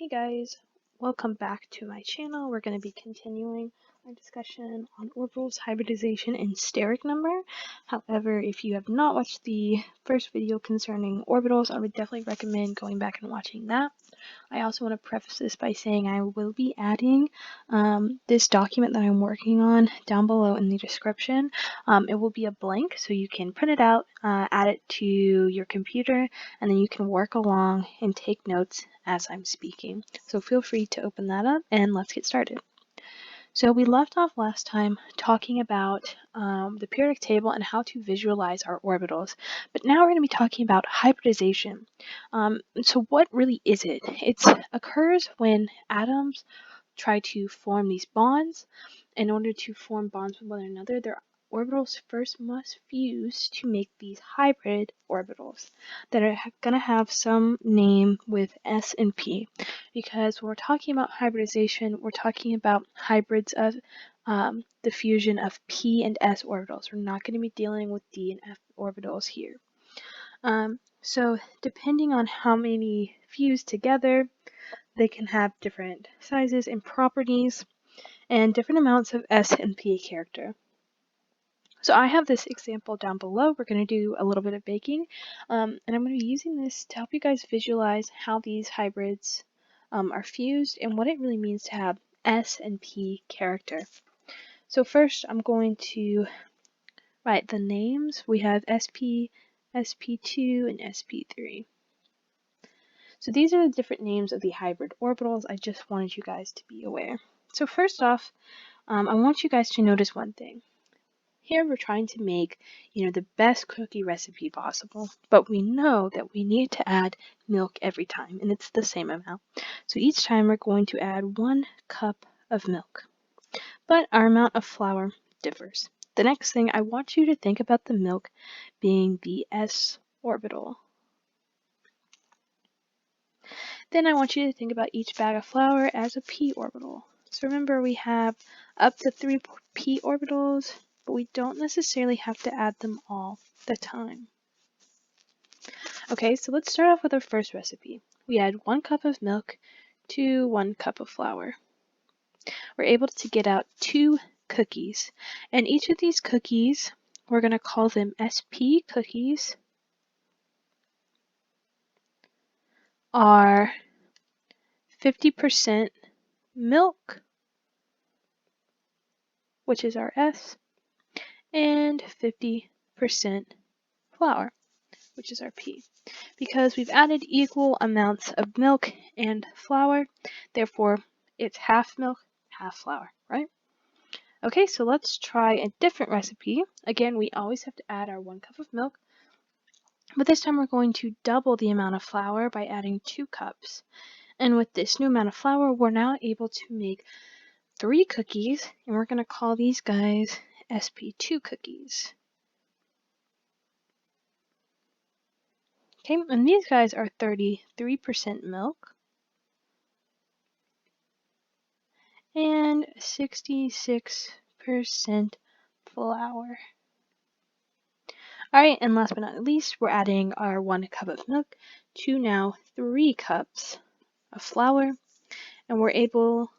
Hey guys, welcome back to my channel. We're going to be continuing our discussion on orbitals, hybridization, and steric number. However, if you have not watched the first video concerning orbitals, I would definitely recommend going back and watching that. I also want to preface this by saying I will be adding this document that I'm working on down below in the description. It will be a blank, so you can print it out, add it to your computer, and then you can work along and take notes as I'm speaking. So feel free to open that up and let's get started. So we left off last time talking about the periodic table and how to visualize our orbitals, but now we're going to be talking about hybridization. So what really is it? It occurs when atoms try to form these bonds. In order to form bonds with one another, their orbitals first must fuse to make these hybrid orbitals that are going to have some name with S and P, because when we're talking about hybridization, we're talking about hybrids of the fusion of P and S orbitals. We're not going to be dealing with D and F orbitals here. So depending on how many fuse together, they can have different sizes and properties and different amounts of S and P character. So I have this example down below. We're going to do a little bit of baking, and I'm going to be using this to help you guys visualize how these hybrids are fused and what it really means to have S and P character. So first I'm going to write the names. We have SP, SP2, and SP3. So these are the different names of the hybrid orbitals. I just wanted you guys to be aware. So first off, I want you guys to notice one thing. Here we're trying to make, the best cookie recipe possible, but we know that we need to add milk every time, and it's the same amount. So each time we're going to add 1 cup of milk, but our amount of flour differs. The next thing, I want you to think about the milk being the s orbital. Then I want you to think about each bag of flour as a p orbital. So remember, we have up to 3 p orbitals, but we don't necessarily have to add them all the time. Okay, so let's start off with our first recipe. We add 1 cup of milk to 1 cup of flour. We're able to get out 2 cookies, and each of these cookies, we're going to call them SP cookies, are 50% milk, which is our S, and 50% flour, which is our P. Because we've added equal amounts of milk and flour, therefore it's half milk, half flour, right? Okay, so let's try a different recipe. Again, we always have to add our 1 cup of milk, but this time we're going to double the amount of flour by adding 2 cups. And with this new amount of flour, we're now able to make 3 cookies, and we're going to call these guys SP2 cookies. Okay, and these guys are 33% milk and 66% flour. Alright, and last but not least, we're adding our 1 cup of milk to now 3 cups of flour, and we're able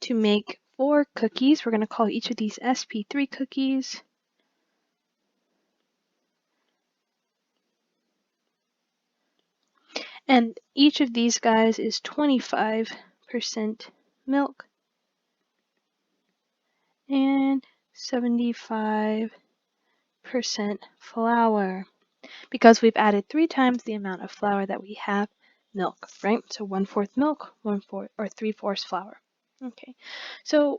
to make 4 cookies. We're going to call each of these SP3 cookies. And each of these guys is 25% milk and 75% flour, because we've added 3 times the amount of flour that we have milk, right? So 1/4 milk, 1/4 or 3/4 flour. Okay, so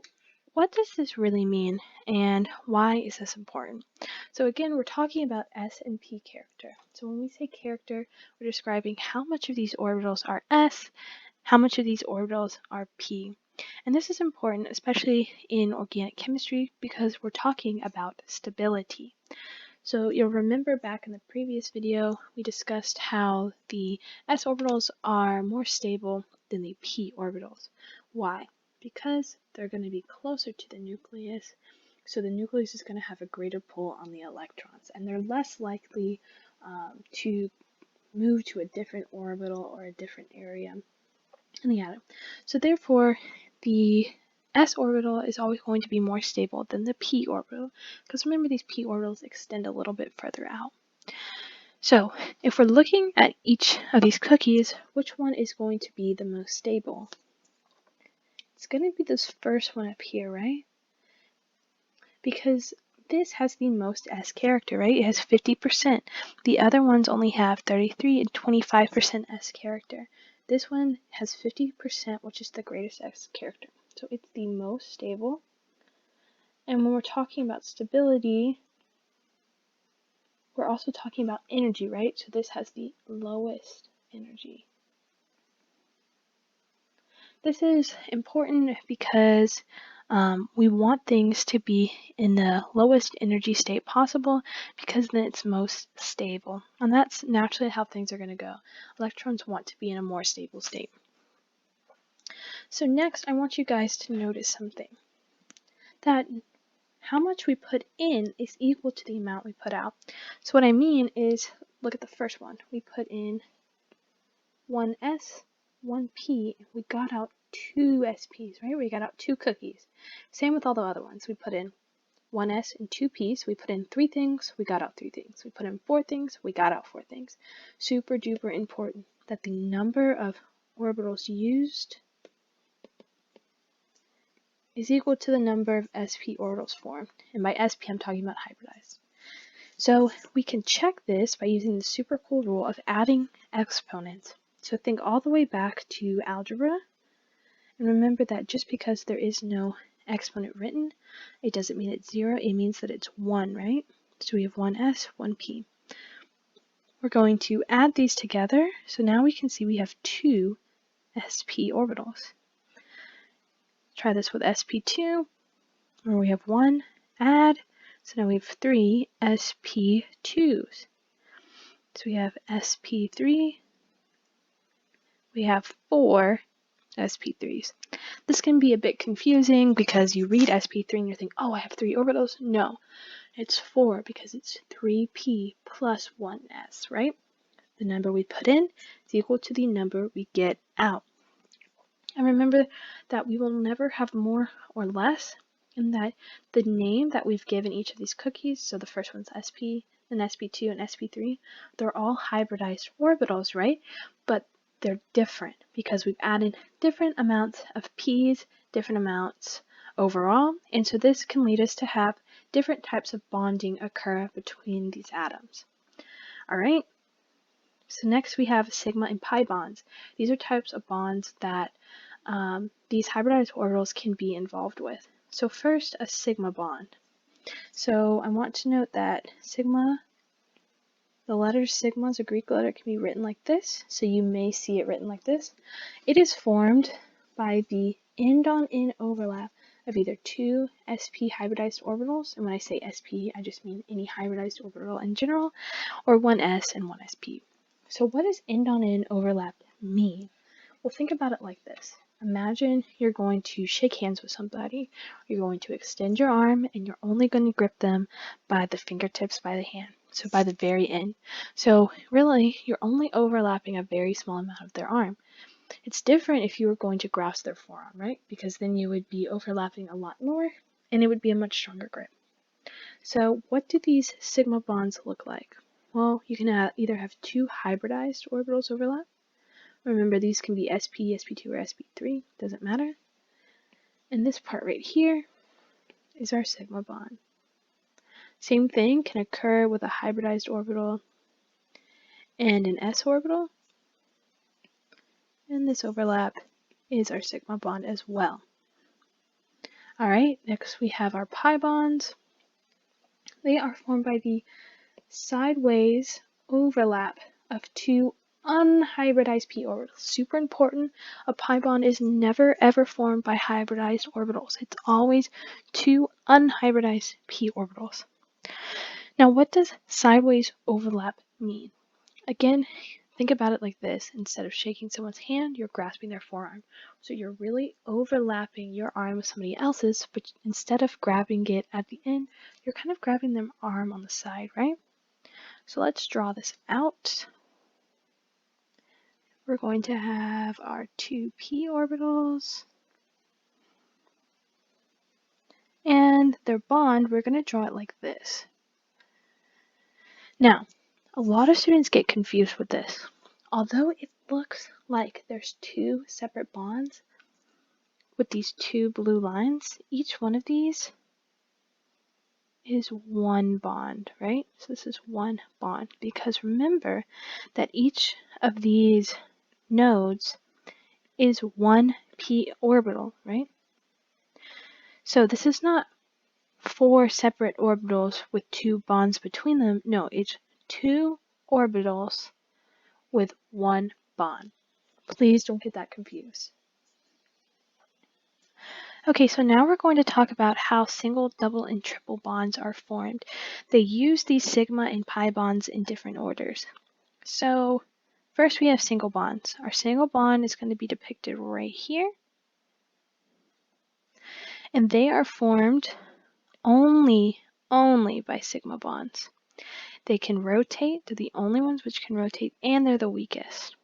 what does this really mean, and why is this important? So again, we're talking about S and P character. So when we say character, we're describing how much of these orbitals are S, how much of these orbitals are P. And this is important, especially in organic chemistry, because we're talking about stability. So you'll remember back in the previous video, we discussed how the s orbitals are more stable than the p orbitals. Why? Because they're going to be closer to the nucleus, so the nucleus is going to have a greater pull on the electrons, and they're less likely to move to a different orbital or a different area in the atom. So therefore, the s orbital is always going to be more stable than the p orbital, because remember these p orbitals extend a little bit further out. So if we're looking at each of these cookies, which one is going to be the most stable? It's going to be this first one up here, right? Because this has the most S character, right? It has 50%. The other ones only have 33 and 25% S character. This one has 50%, which is the greatest S character. So it's the most stable. And when we're talking about stability, we're also talking about energy, right? So this has the lowest energy. This is important because we want things to be in the lowest energy state possible, because then it's most stable. And that's naturally how things are going to go. Electrons want to be in a more stable state. So next, I want you guys to notice something. That how much we put in is equal to the amount we put out. So what I mean is, look at the first one. We put in 1s, 1p, we got out 2 SPs, right? We got out 2 cookies. Same with all the other ones. We put in 1s and 2 p's. We put in 3 things, we got out 3 things. We put in 4 things, we got out 4 things. Super duper important that the number of orbitals used is equal to the number of sp orbitals formed. And by sp, I'm talking about hybridized. So we can check this by using the super cool rule of adding exponents. So think all the way back to algebra, and remember that just because there is no exponent written, it doesn't mean it's 0, it means that it's 1, right? So we have 1s, 1p. We're going to add these together, so now we can see we have 2 sp orbitals. Try this with sp2, where we have 1, add, so now we have 3 sp2s. So we have sp3, we have 4 sp3s. This can be a bit confusing because you read sp3 and you think, oh, I have 3 orbitals. No, it's 4 because it's 3p plus 1s, right? The number we put in is equal to the number we get out. And remember that we will never have more or less, and that the name that we've given each of these cookies, so the first one's sp, then sp2 and sp3, they're all hybridized orbitals, right? But they're different because we've added different amounts of p's, different amounts overall, and so this can lead us to have different types of bonding occur between these atoms. All right, so next we have sigma and pi bonds. These are types of bonds that these hybridized orbitals can be involved with. So first, a sigma bond. So I want to note that sigma, the letter sigma is a Greek letter, can be written like this, so you may see it written like this. It is formed by the end-on-end overlap of either 2 sp hybridized orbitals, and when I say sp, I just mean any hybridized orbital in general, or 1s and 1 sp. So what does end-on-end overlap mean? Well, think about it like this. Imagine you're going to shake hands with somebody. You're going to extend your arm, and you're only going to grip them by the fingertips by the hand, so by the very end. So really, you're only overlapping a very small amount of their arm. It's different if you were going to grasp their forearm, right? Because then you would be overlapping a lot more, and it would be a much stronger grip. So what do these sigma bonds look like? Well, you can either have 2 hybridized orbitals overlap. Remember, these can be sp, sp2, or sp3, doesn't matter. And this part right here is our sigma bond. Same thing can occur with a hybridized orbital and an s orbital. And this overlap is our sigma bond as well. Alright, next we have our pi bonds. They are formed by the sideways overlap of 2 unhybridized p orbitals. Super important. A pi bond is never ever formed by hybridized orbitals. It's always 2 unhybridized p orbitals. Now, what does sideways overlap mean? Again, think about it like this. Instead of shaking someone's hand, you're grasping their forearm. So you're really overlapping your arm with somebody else's, but instead of grabbing it at the end, you're kind of grabbing their arm on the side, right? So let's draw this out. we're going to have our two p orbitals. And their bond, we're going to draw it like this. Now, a lot of students get confused with this. Although it looks like there's two separate bonds with these two blue lines, each one of these is one bond, right? So this is one bond, because remember that each of these nodes is one p orbital, right? So this is not four separate orbitals with two bonds between them. No, it's two orbitals with one bond. Please don't get that confused. Okay, so now we're going to talk about how single, double, and triple bonds are formed. They use these sigma and pi bonds in different orders. So first we have single bonds. Our single bond is going to be depicted right here. And they are formed only by sigma bonds. They can rotate, they're the only ones which can rotate, and they're the weakest.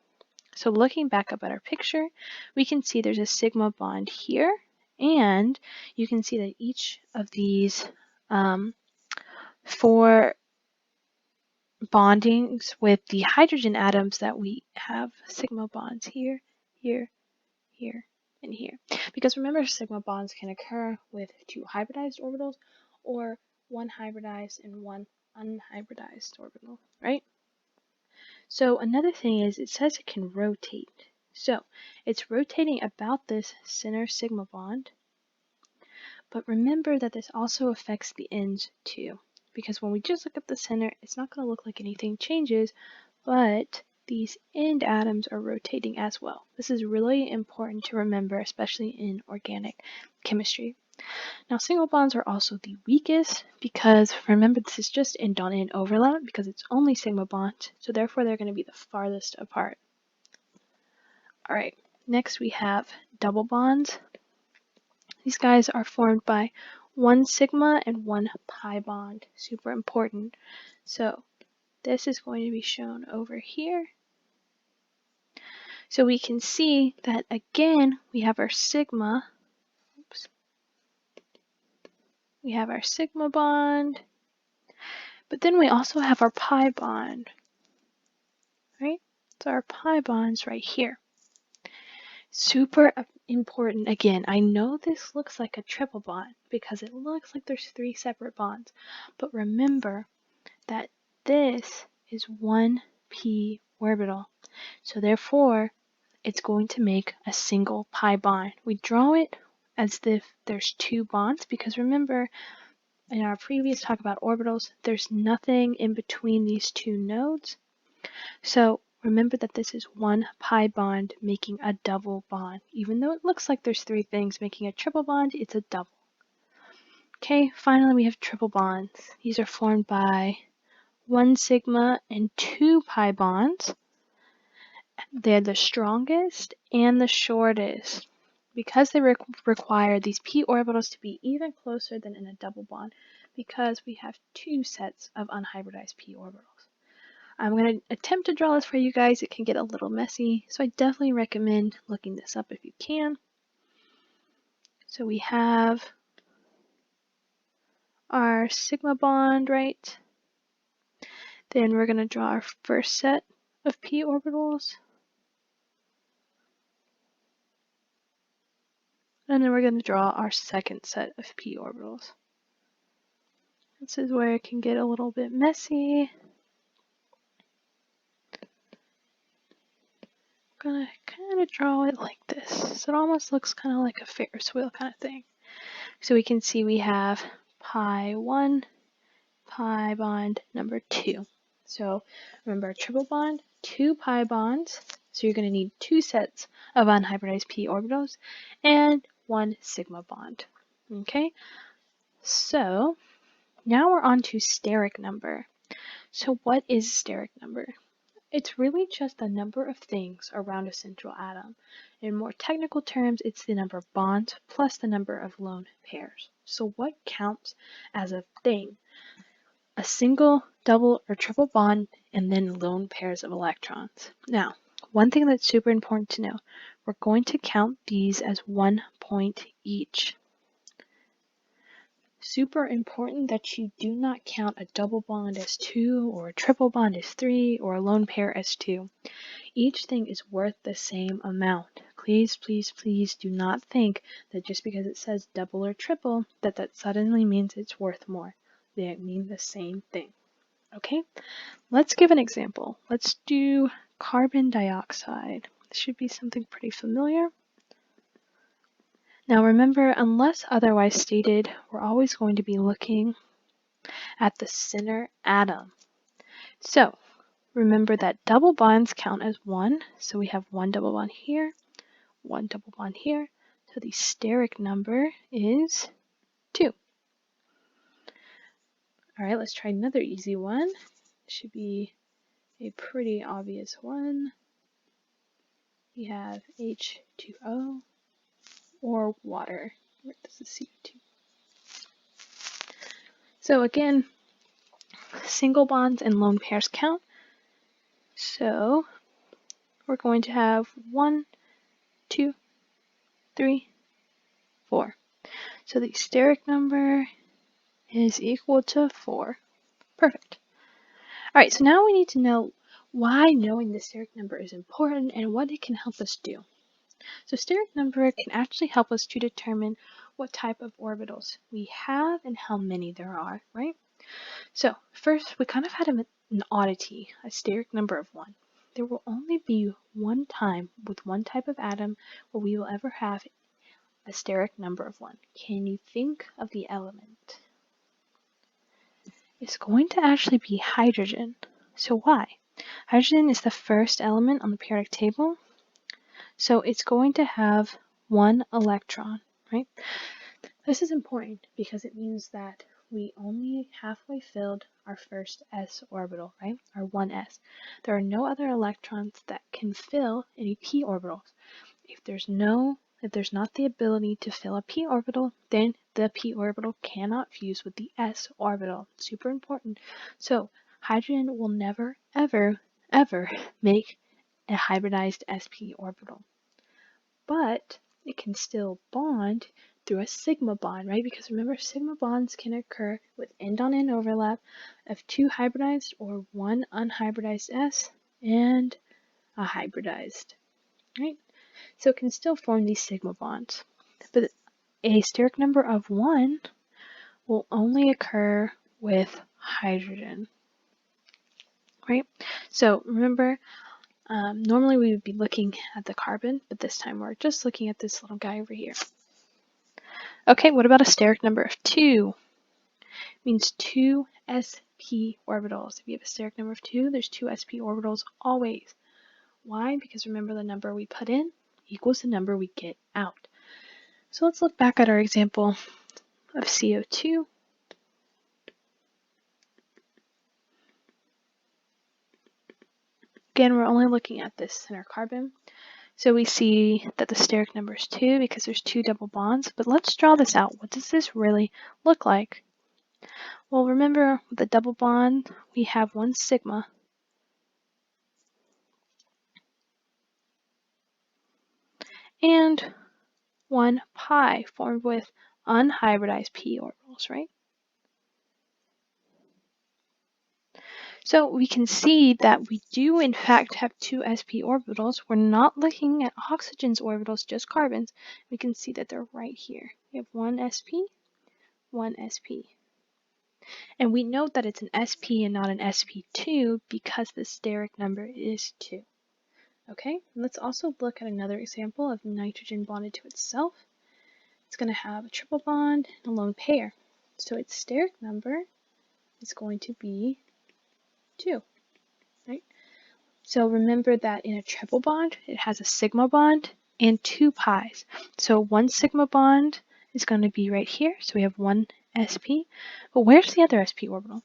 So looking back up at our picture, we can see there's a sigma bond here, and you can see that each of these four bondings with the hydrogen atoms that we have sigma bonds here, here, here, and here. Because remember, sigma bonds can occur with two hybridized orbitals or one hybridized and one unhybridized orbital, right? So another thing is it says it can rotate. So it's rotating about this center sigma bond. But remember that this also affects the ends too. Because when we just look at the center, it's not going to look like anything changes, but these end atoms are rotating as well. This is really important to remember, especially in organic chemistry. Now, single bonds are also the weakest because remember this is just end-on-end overlap because it's only sigma bonds, so therefore they're going to be the farthest apart. All right, next we have double bonds. These guys are formed by one sigma and one pi bond. Super important. So this is going to be shown over here. So we can see that again we have our sigma. Oops. We have our sigma bond, but then we also have our pi bond, right? So our pi bond's right here. Super important. Again, I know this looks like a triple bond because it looks like there's three separate bonds, but remember that this is one p orbital. So therefore, it's going to make a single pi bond. We draw it as if there's two bonds because remember, in our previous talk about orbitals, there's nothing in between these two nodes. So remember that this is one pi bond making a double bond. Even though it looks like there's three things making a triple bond, it's a double. Okay, finally we have triple bonds. These are formed by one sigma and two pi bonds. They're the strongest and the shortest because they require these p orbitals to be even closer than in a double bond because we have two sets of unhybridized p orbitals. I'm going to attempt to draw this for you guys. It can get a little messy, so I definitely recommend looking this up if you can. So we have our sigma bond, right? Then we're going to draw our first set of p orbitals. And then we're going to draw our second set of p orbitals. This is where it can get a little bit messy. I'm going to kind of draw it like this. So it almost looks kind of like a Ferris wheel kind of thing. So we can see we have pi 1, pi bond number 2. So remember, triple bond, 2 pi bonds. So you're going to need 2 sets of unhybridized p orbitals and 1 sigma bond. Okay, so now we're on to steric number. So what is steric number? It's really just the number of things around a central atom. In more technical terms, it's the number of bonds plus the number of lone pairs. So what counts as a thing? A single, double, or triple bond, and then lone pairs of electrons. Now, one thing that's super important to know, we're going to count these as 1 point each. Super important that you do not count a double bond as 2 or a triple bond as 3 or a lone pair as 2. Each thing is worth the same amount. Please, please, please do not think that just because it says double or triple that suddenly means it's worth more. They mean the same thing. Okay, let's give an example. Let's do carbon dioxide. This should be something pretty familiar. Now remember, unless otherwise stated, we're always going to be looking at the center atom. So remember that double bonds count as 1, so we have 1 double bond here, 1 double bond here, so the steric number is 2. Alright, let's try another easy one. This should be a pretty obvious one. We have H2O or water. This is CO2. So again, single bonds and lone pairs count. So we're going to have 1, 2, 3, 4. So the steric number is equal to 4. Perfect. Alright, so now we need to know why knowing the steric number is important and what it can help us do. So steric number can actually help us to determine what type of orbitals we have and how many there are, right? So first, we kind of had an oddity, a steric number of 1. There will only be one time with one type of atom where we will ever have a steric number of 1. Can you think of the element? It's going to actually be hydrogen. So why? Hydrogen is the first element on the periodic table, so it's going to have 1 electron, right? This is important because it means that we only halfway filled our first s orbital, right? Our 1s. There are no other electrons that can fill any p orbitals. If there's not the ability to fill a p orbital, then the p orbital cannot fuse with the s orbital. Super important. So hydrogen will never, ever, ever make a hybridized sp orbital. But it can still bond through a sigma bond, right? Because remember, sigma bonds can occur with end-on-end overlap of 2 hybridized or 1 unhybridized s and a hybridized, right? So it can still form these sigma bonds. But a steric number of 1 will only occur with hydrogen, right? So remember, normally we would be looking at the carbon, but this time we're just looking at this little guy over here. Okay, what about a steric number of 2? It means 2 sp orbitals. If you have a steric number of 2, there's 2 sp orbitals always. Why? Because remember, the number we put in equals the number we get out. So let's look back at our example of CO2. Again, we're only looking at this center carbon. So we see that the steric number is 2 because there's 2 double bonds. But let's draw this out. What does this really look like? Well, remember, with the double bond, we have 1 sigma. And 1 pi formed with unhybridized p orbitals, right? So we can see that we do in fact have 2 sp orbitals. We're not looking at oxygen's orbitals, just carbons. We can see that they're right here. We have 1 sp, 1 sp. And we note that it's an sp and not an sp2 because the steric number is 2. Okay, let's also look at another example of nitrogen bonded to itself. It's going to have a triple bond and a lone pair. So its steric number is going to be 2, right? So remember that in a triple bond, it has a sigma bond and 2 pi's. So 1 sigma bond is going to be right here. So we have 1 sp. But where's the other sp orbital?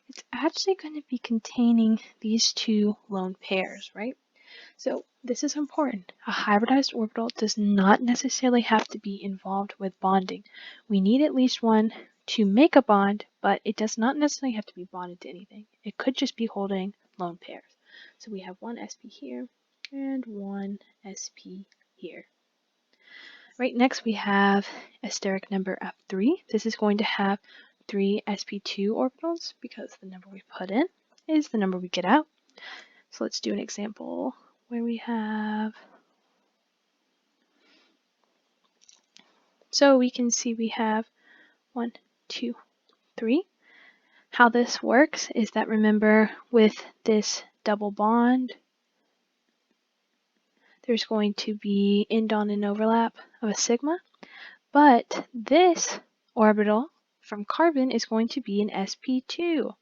It's actually going to be containing these 2 lone pairs, right? So this is important. A hybridized orbital does not necessarily have to be involved with bonding. We need at least one to make a bond, but it does not necessarily have to be bonded to anything. It could just be holding lone pairs. So we have 1 sp here, and 1 sp here. Right, next we have a steric number of 3. This is going to have 3 sp2 orbitals because the number we put in is the number we get out. So let's do an example where we have, so we can see we have 1, 2, 3. How this works is that, remember, with this double bond, there's going to be end-on overlap of a sigma, but this orbital from carbon is going to be an sp2.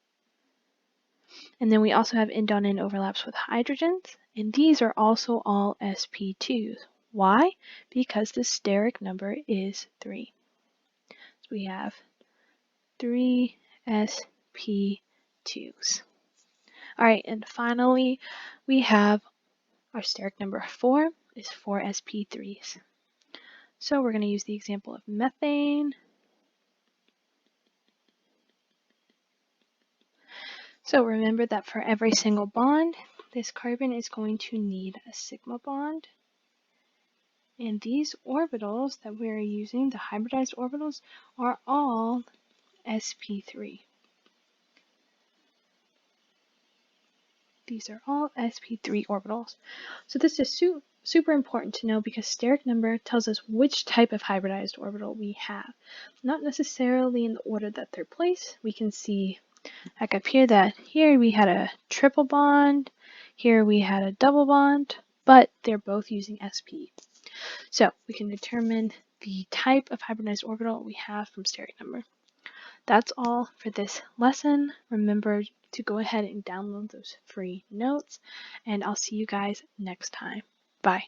And then we also have end-on overlaps with hydrogens, and these are also all sp2s. Why? Because the steric number is 3. So we have 3 sp2s. All right, and finally, we have our steric number 4 is 4 sp3s. So we're going to use the example of methane. So remember that for every single bond, this carbon is going to need a sigma bond. And these orbitals that we're using, the hybridized orbitals, are all sp3. These are all sp3 orbitals. So this is super important to know because steric number tells us which type of hybridized orbital we have. Not necessarily in the order that they're placed. We can see, like up here, that here we had a triple bond, here we had a double bond, but they're both using sp. So we can determine the type of hybridized orbital we have from steric number. That's all for this lesson. Remember to go ahead and download those free notes, and I'll see you guys next time. Bye.